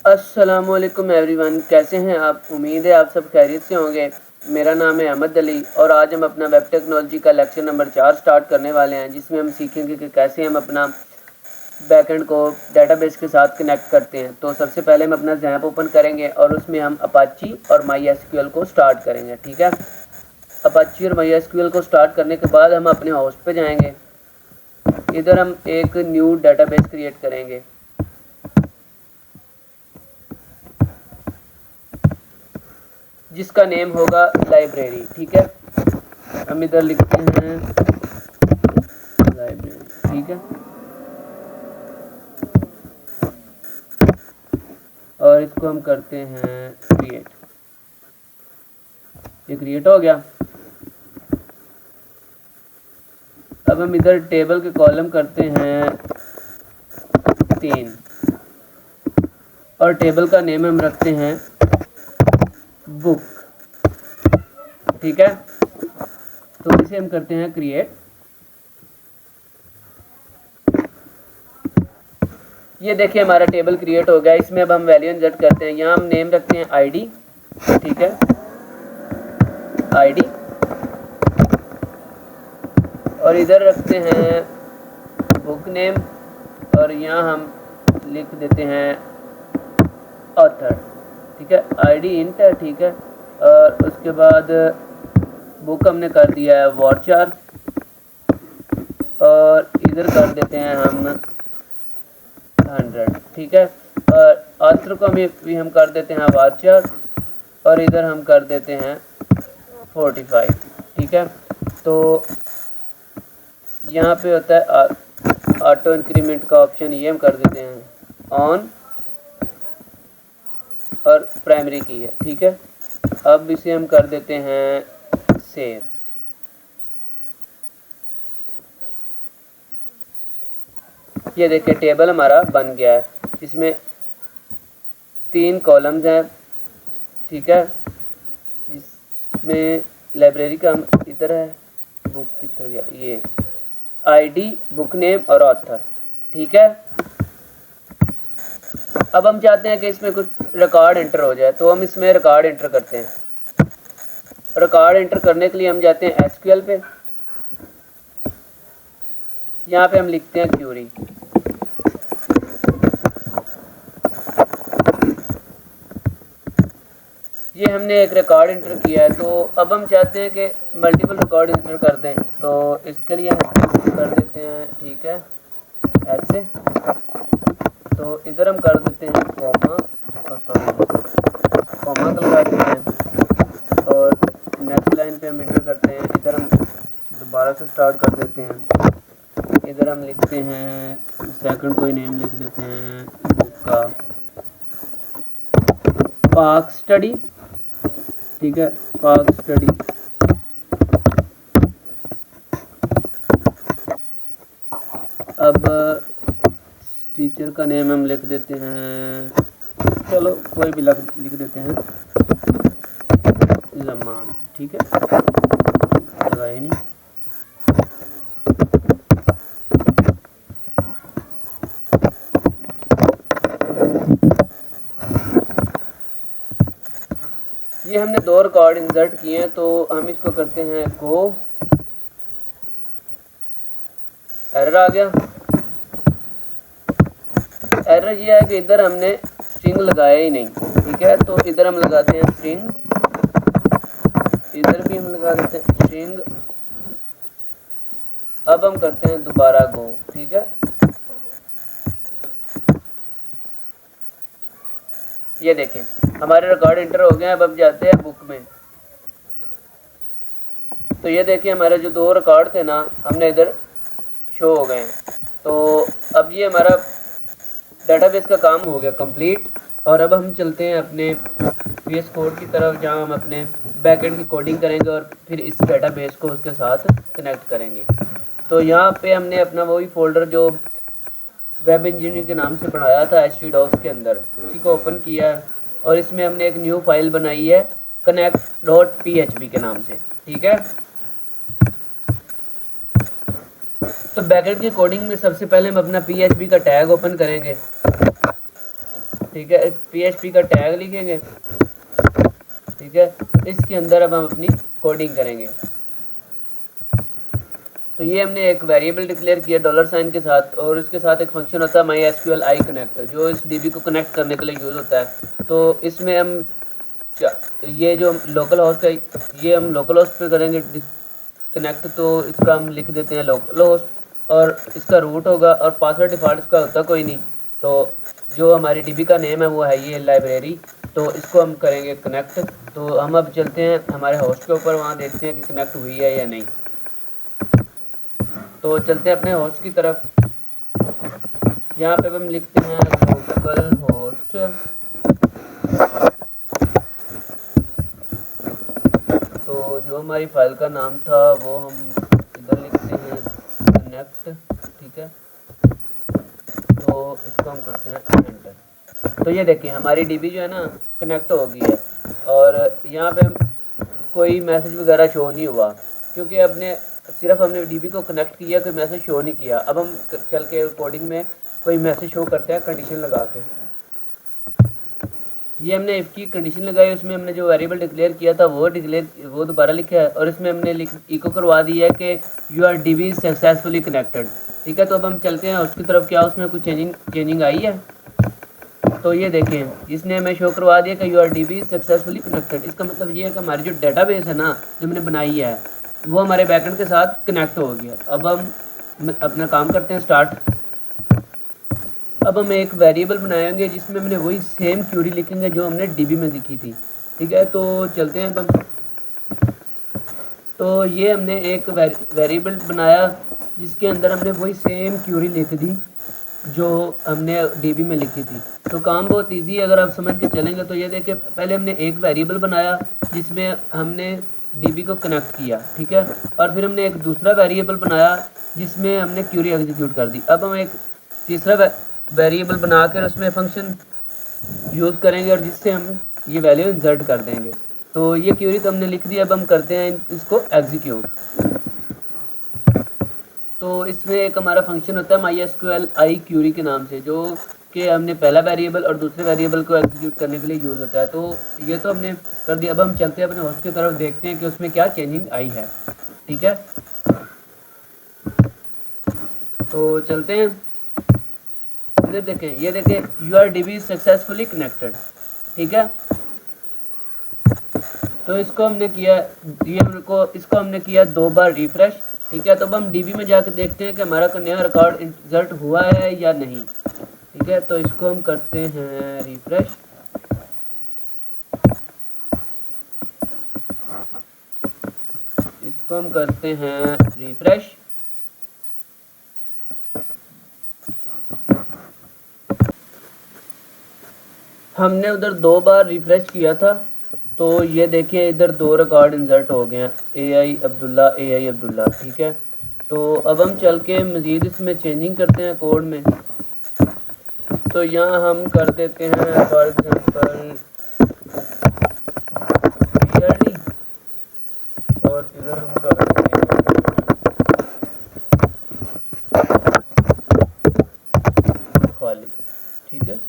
अस्सलामुअलैकुम एवरीवन, कैसे हैं आप? उम्मीद है आप सब खैरियत से होंगे। मेरा नाम है अहमद अली और आज हम अपना वेब टेक्नोलॉजी का लेक्चर नंबर 4 स्टार्ट करने वाले हैं, जिसमें हम सीखेंगे कि कैसे हम अपना बैकएंड को डेटाबेस के साथ कनेक्ट करते हैं। तो सबसे पहले हम अपना ज़ैम्प ओपन करेंगे और उसमें हम अपाची और माई एसक्यूएल को स्टार्ट करेंगे। ठीक है, अपाची और माई एसक्यूएल को स्टार्ट करने के बाद हम अपने होस्ट पे जाएंगे। इधर हम एक न्यू डेटाबेस क्रिएट करेंगे जिसका नेम होगा लाइब्रेरी। ठीक है, हम इधर लिखते हैं लाइब्रेरी। ठीक है, और इसको हम करते हैं क्रिएट। ये क्रिएट हो गया। अब हम इधर टेबल के कॉलम करते हैं 3 और टेबल का नेम हम रखते हैं बुक। ठीक है, तो इसे हम करते हैं क्रिएट। ये देखिए हमारा टेबल क्रिएट हो गया। इसमें अब हम वैल्यू इंसर्ट करते हैं। यहाँ हम नेम रखते हैं आईडी। ठीक है, आईडी, और इधर रखते हैं बुक नेम और यहाँ हम लिख देते हैं ऑथर। ठीक है, आईडी इंट है। ठीक है, और उसके बाद बुक हमने कर दिया है वॉरचार और इधर कर देते हैं हम 100। ठीक है, और ऑथर को भी हम कर देते हैं वॉरचार और इधर हम कर देते हैं 45। ठीक है, तो यहाँ पे होता है ऑटो इंक्रीमेंट का ऑप्शन, ये हम कर देते हैं ऑन और प्राइमरी की है। ठीक है, अब इसे हम कर देते हैं सेव। ये देखिए टेबल हमारा बन गया है, इसमें 3 कॉलम्स हैं। ठीक है, जिसमें लाइब्रेरी का हम इधर है, बुक किधर गया, ये आईडी, बुक नेम और ऑथर। ठीक है, अब हम चाहते हैं कि इसमें कुछ रिकॉर्ड एंटर हो जाए, तो हम इसमें रिकॉर्ड एंटर करते हैं। रिकॉर्ड एंटर करने के लिए हम जाते हैं एसक्यूएल पे। यहाँ पे हम लिखते हैं क्यूरी। ये हमने एक रिकॉर्ड एंटर किया है, तो अब हम चाहते हैं कि मल्टीपल रिकॉर्ड एंटर कर दें, तो इसके लिए हम कर देते हैं, ठीक है, ऐसे। तो इधर हम कर देते हैं कॉमा, कॉमा लगा देते हैं और नेक्स्ट लाइन पे हम एंटर करते हैं। इधर हम दोबारा से स्टार्ट कर देते हैं। इधर हम लिखते हैं सेकंड कोई नेम लिख देते हैं बुक का, पाक स्टडी। ठीक है, पाक स्टडी। अब टीचर का नेम हम लिख देते हैं, चलो कोई भी लिख देते हैं, जमान। ठीक है, लगाए नहीं। ये हमने 2 रिकॉर्ड इंसर्ट किए हैं, तो हम इसको करते हैं गो। एरर आ गया। एरर ये है कि इधर हमने स्ट्रिंग लगाया ही नहीं। ठीक है, तो इधर हम लगाते हैं स्ट्रिंग, इधर भी हम लगा देते हैं स्ट्रिंग। अब हम करते हैं दोबारा गो। ठीक है, ये देखें हमारे रिकॉर्ड एंटर हो गए हैं। अब हम जाते हैं बुक में, तो ये देखिए हमारे जो 2 रिकॉर्ड थे ना, हमने इधर शो हो गए हैं। तो अब ये हमारा डेटाबेस का काम हो गया कंप्लीट। और अब हम चलते हैं अपने VS कोड की तरफ, जहाँ हम अपने बैकएंड की कोडिंग करेंगे और फिर इस डेटाबेस को उसके साथ कनेक्ट करेंगे। तो यहाँ पे हमने अपना वही फोल्डर जो वेब इंजीनियरिंग के नाम से बनाया था htdocs के अंदर, उसी को ओपन किया है और इसमें हमने एक न्यू फाइल बनाई है connect.php के नाम से। ठीक है, तो बैकएंड की कोडिंग में सबसे पहले हम अपना PHP का टैग ओपन करेंगे। ठीक है, PHP का टैग लिखेंगे, ठीक है। इसके अंदर अब हम अपनी कोडिंग करेंगे। तो ये हमने एक वेरिएबल डिक्लेयर किया $साइन के साथ, और इसके साथ एक फंक्शन होता है MySQL i कनेक्ट, जो इस DB को कनेक्ट करने के लिए यूज़ होता है। तो इसमें हम ये जो लोकल होस्ट है, ये हम लोकल होस्ट पे करेंगे कनेक्ट, तो इसका हम लिख देते हैं लोकल होस्ट, और इसका रूट होगा, और पासवर्ड डिफ़ॉल्ट इसका होता कोई नहीं। तो जो हमारी DB का नेम है वो है ये लाइब्रेरी, तो इसको हम करेंगे कनेक्ट। तो हम अब चलते हैं हमारे होस्ट के ऊपर, वहाँ देखते हैं कि कनेक्ट हुई है या नहीं। तो चलते हैं अपने होस्ट की तरफ। यहाँ पे हम लिखते हैं लोकल होस्ट, तो जो हमारी फाइल का नाम था वो हम इधर लिखते हैं कनेक्ट, ठीक है। तो इसको हम करते हैं एंटर। तो ये देखिए हमारी DB जो है ना कनेक्ट हो गई है, और यहाँ पे कोई मैसेज वगैरह शो नहीं हुआ, क्योंकि सिर्फ हमने DB को कनेक्ट किया, कोई मैसेज शो नहीं किया। अब हम चल के कोडिंग में कोई मैसेज शो करते हैं कंडीशन लगा के। ये हमने इफ की कंडीशन लगाई, उसमें हमने जो वेरिएबल डिक्लेयर किया था वो दोबारा लिखा है, और इसमें हमने इको करवा दी है कि you are DB successfully connected, ठीक है। तो अब हम चलते हैं उसकी तरफ, क्या उसमें कुछ चेंजिंग आई है। तो ये देखें इसने हमें शो करवा दिया कि you are DB successfully connected. इसका मतलब ये है कि हमारी जो डेटाबेस है ना जो हमने बनाई है वो हमारे बैकएंड के साथ कनेक्ट हो गया। अब हम अपना काम करते हैं स्टार्ट। अब हम एक वेरिएबल बनाएंगे जिसमें हमने वही सेम क्यूरी लिखेंगे जो हमने DB में लिखी थी, ठीक है। तो चलते हैं अब तो ये हमने एक वेरिएबल बनाया जिसके अंदर हमने वही सेम क्यूरी लिख दी जो हमने DB में लिखी थी। तो काम बहुत इजी है अगर आप समझ के चलेंगे। तो ये देखिए पहले हमने एक वेरिएबल बनाया जिसमें हमने DB को कनेक्ट किया, ठीक है, और फिर हमने एक दूसरा वेरिएबल बनाया जिसमें हमने क्यूरी एग्जीक्यूट कर दी। अब हम एक तीसरा वेरिएबल बनाकर उसमें फंक्शन यूज़ करेंगे और जिससे हम ये वैल्यू इंसर्ट कर देंगे। तो ये क्यूरी तो हमने लिख दी, अब हम करते हैं इसको एग्जीक्यूट। तो इसमें एक हमारा फंक्शन होता है MySQL i क्यूरी के नाम से, जो कि हमने पहला वेरिएबल और दूसरे वेरिएबल को एग्जीक्यूट करने के लिए यूज़ होता है। तो ये तो हमने कर दिया। अब हम चलते हैं अपने होस्ट की तरफ, देखते हैं कि उसमें क्या चेंजिंग आई है, ठीक है। तो चलते हैं इधर देखें, ये देखें you are DB successfully connected, ठीक है। तो इसको हमने किया इसको हमने किया 2 बार रिफ्रेश, ठीक है। तो अब हम DB में जाकर देखते हैं कि हमारा नया रिकॉर्ड इंसर्ट हुआ है या नहीं, ठीक है। तो इसको हम करते हैं रिफ्रेश, इसको हम करते हैं रिफ्रेश। हमने उधर 2 बार रिफ्रेश किया था, तो ये देखिए इधर 2 रिकॉर्ड इंसर्ट हो गए हैं, AI अब्दुल्ला, ठीक है। तो अब हम चल के मज़ीद इसमें चेंजिंग करते हैं कोड में। तो यहाँ हम कर देते हैं फॉर एग्जांपल क्लियरली, और इधर हम कर देते हैं खाली, ठीक है।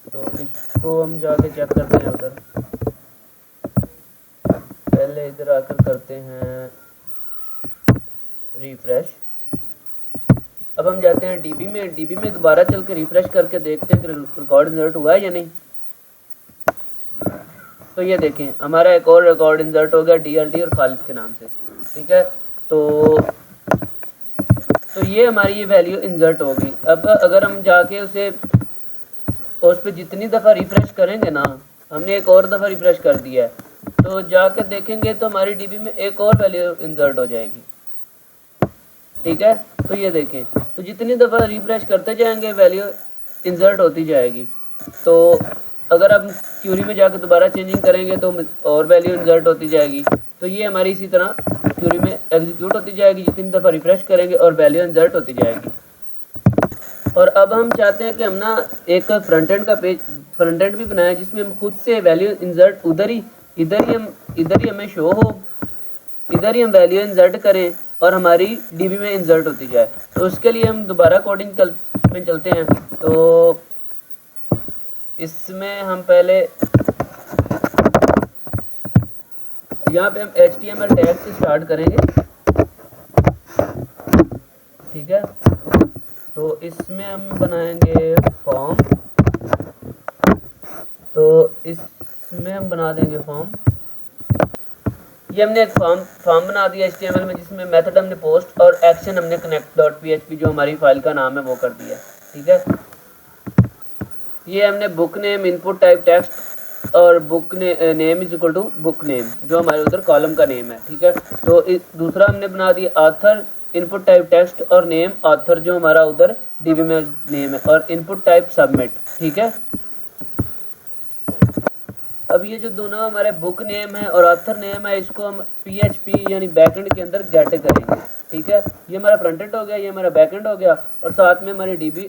तो इसको हम जाके चेक करते हैं उधर, पहले इधर आकर करते हैं रिफ्रेश। अब हम जाते हैं DB में दोबारा चल के रिफ्रेश करके देखते हैं कि रिकॉर्ड इंसर्ट हुआ है या नहीं। तो ये देखें हमारा एक और रिकॉर्ड इंसर्ट हो गया DLD और खालिद के नाम से, ठीक है। तो ये हमारी ये वैल्यू इंसर्ट हो गई। अब अगर हम जाके उस पर जितनी दफ़ा रिफ्रेश करेंगे ना, हमने एक और दफ़ा रिफ्रेश कर दिया है, तो जाकर देखेंगे तो हमारी DB में एक और वैल्यू इंसर्ट हो जाएगी, ठीक है। तो ये देखें, तो जितनी दफ़ा रिफ्रेश करते जाएंगे वैल्यू इंसर्ट होती जाएगी। तो अगर हम क्यूरी में जाकर दोबारा चेंजिंग करेंगे तो और वैल्यू इंसर्ट होती जाएगी। तो ये हमारी इसी तरह क्यूरी में एग्जीक्यूट होती जाएगी, जितनी दफ़ा रिफ्रेश करेंगे और वैल्यू इंसर्ट होती जाएगी। और अब हम चाहते हैं कि हम ना एक फ्रंट एंड भी बनाएं जिसमें हम खुद से वैल्यू इंसर्ट इधर ही हमें शो हो, इधर ही हम वैल्यू इंसर्ट करें और हमारी DB में इंसर्ट होती जाए। तो उसके लिए हम दोबारा कोडिंग इसमें चलते हैं। तो इसमें हम पहले यहाँ पे हम HTML टैग से स्टार्ट करेंगे, ठीक है। तो इसमें हम बनाएंगे फॉर्म, तो इसमें हम बना देंगे फॉर्म। ये हमने एक फॉर्म बना दिया HTML में, जिसमें मेथड हमने पोस्ट और एक्शन हमने connect.php जो हमारी फाइल का नाम है वो कर दिया, ठीक है। ये हमने book name input type text और book name is equal to book name जो हमारे उधर कॉलम का नेम है, ठीक है। तो दूसरा हमने बना दिया ऑथर इनपुट टाइप टेक्स्ट और नेम ऑथर जो हमारा उधर डीबी में नेम है, और इनपुट टाइप सबमिट, ठीक है। अब ये जो दोनों हमारे बुक नेम है और ऑथर नेम है, इसको हम PHP यानी बैकएंड के अंदर गेट करेंगे, ठीक है। ये हमारा फ्रंट एंड हो गया, ये हमारा बैक एंड हो गया, और साथ में हमारी डीबी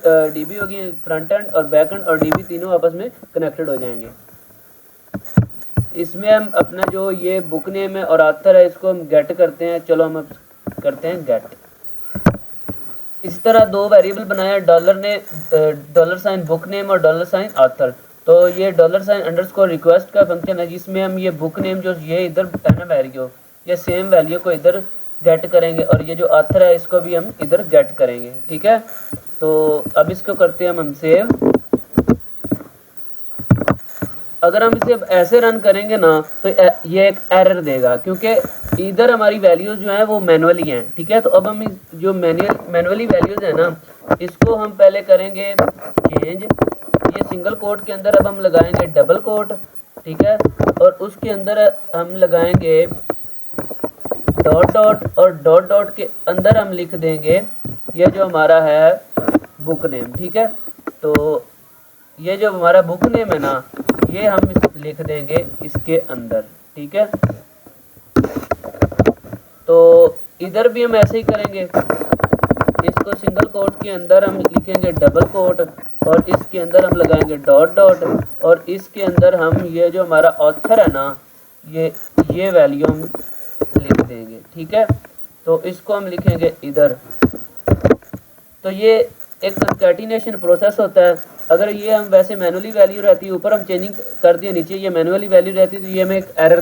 होगी, फ्रंट एंड और बैक एंड और डीबी तीनों आपस में कनेक्टेड हो जाएंगे। इसमें हम अपना जो ये बुक नेम है और ऑथर है इसको हम गेट करते हैं। चलो हम करते हैं गेट। इसी तरह दो वेरिएबल बनाया, $साइन बुक नेम और $साइन ऑथर। तो ये $साइन अंडरस्कोर रिक्वेस्ट का फंक्शन है, जिसमें हम ये बुक नेम जो ये इधर है ना वैल्यू, ये सेम वैल्यू को इधर गेट करेंगे, और ये जो ऑथर है इसको भी हम इधर गेट करेंगे, ठीक है। तो अब इसको करते हैं हम सेव। अगर हम इसे ऐसे रन करेंगे ना तो ये एक एरर देगा, क्योंकि इधर हमारी वैल्यूज जो है वो मैनुअली हैं, ठीक है। तो अब हम जो मैनुअली वैल्यूज है ना, इसको हम पहले करेंगे चेंज। ये सिंगल कोट के अंदर अब हम लगाएंगे डबल कोट, ठीक है, और उसके अंदर हम लगाएंगे डॉट डॉट, और डॉट डॉट के अंदर हम लिख देंगे ये जो हमारा है बुक नेम, ठीक है। तो ये जो हमारा बुक नेम है ना, ये हम लिख देंगे इसके अंदर, ठीक है। तो इधर भी हम ऐसे ही करेंगे, इसको सिंगल कोट के अंदर हम लिखेंगे डबल कोट, और इसके अंदर हम लगाएंगे डॉट डॉट, और इसके अंदर हम ये जो हमारा ऑथर है ना, ये वैल्यू हम लिख देंगे, ठीक है। तो इसको हम लिखेंगे इधर। तो ये एक कंकैटिनेशन प्रोसेस होता है। अगर ये हम वैसे मैनुअली वैल्यू रहती है, ऊपर हम चेंजिंग कर दिए, नीचे ये मैनुअली वैल्यू रहती, तो ये हमें एक एरर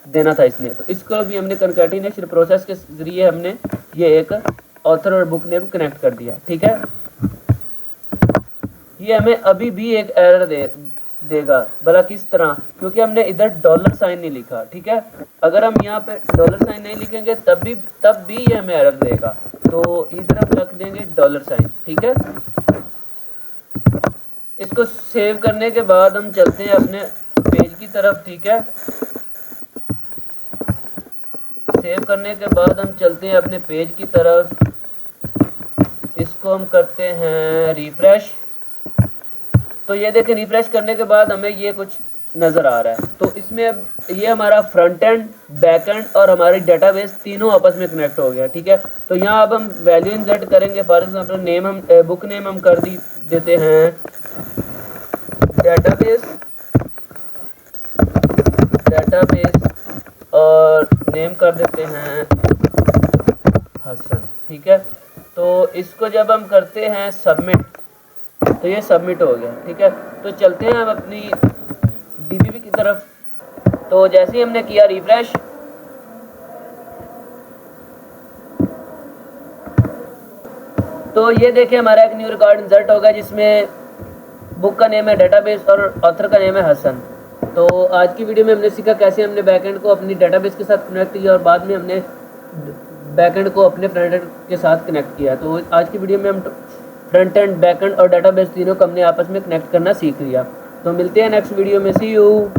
देना था इसने। तो इसको भी हमने कंकैटिनेशन प्रोसेस के जरिए हमने ये एक ऑथर और बुक नेम कनेक्ट कर दिया, ठीक है। ये हमें अभी भी एक एरर देगा, भला किस तरह, क्योंकि हमने इधर $साइन नहीं लिखा, ठीक है। अगर हम यहाँ पे $साइन नहीं लिखेंगे तब भी ये हमें एरर देगा। तो इधर हम रख देंगे $साइन, ठीक है। इसको सेव करने के बाद हम चलते हैं अपने पेज की तरफ, ठीक है। सेव करने के बाद हम चलते हैं अपने पेज की तरफ। इसको हम करते हैं रिफ्रेश। तो ये देखें, रिफ्रेश करने के बाद हमें ये कुछ नज़र आ रहा है। तो इसमें अब ये हमारा फ्रंट एंड, बैक एंड और हमारी डेटाबेस तीनों आपस में कनेक्ट हो गया, ठीक है। तो यहाँ अब हम वैल्यू इंसर्ट करेंगे। फॉर एग्जांपल नेम हम बुक नेम हम कर देते हैं डेटाबेस, और नेम कर देते हैं हसन, ठीक है। तो इसको जब हम करते हैं सबमिट, तो ये सबमिट हो गया, ठीक है। तो चलते हैं हम अपनी डीबी की तरफ। तो जैसे ही हमने किया रिफ्रेश, तो ये देखें हमारा एक न्यू रिकॉर्ड इंसर्ट होगा, जिसमें बुक का नेम है डेटाबेस और ऑथर का नेम है हसन। तो आज की वीडियो में हमने सीखा कैसे हमने बैकएंड को अपनी डेटाबेस के साथ कनेक्ट किया, और बाद में हमने बैकएंड को अपने फ्रंट एंड के साथ कनेक्ट किया। तो आज की वीडियो में हम फ्रंट एंड, बैकएंड और डेटाबेस तीनों को हमने आपस में कनेक्ट करना सीख लिया। तो मिलते हैं नेक्स्ट वीडियो में, सी यू।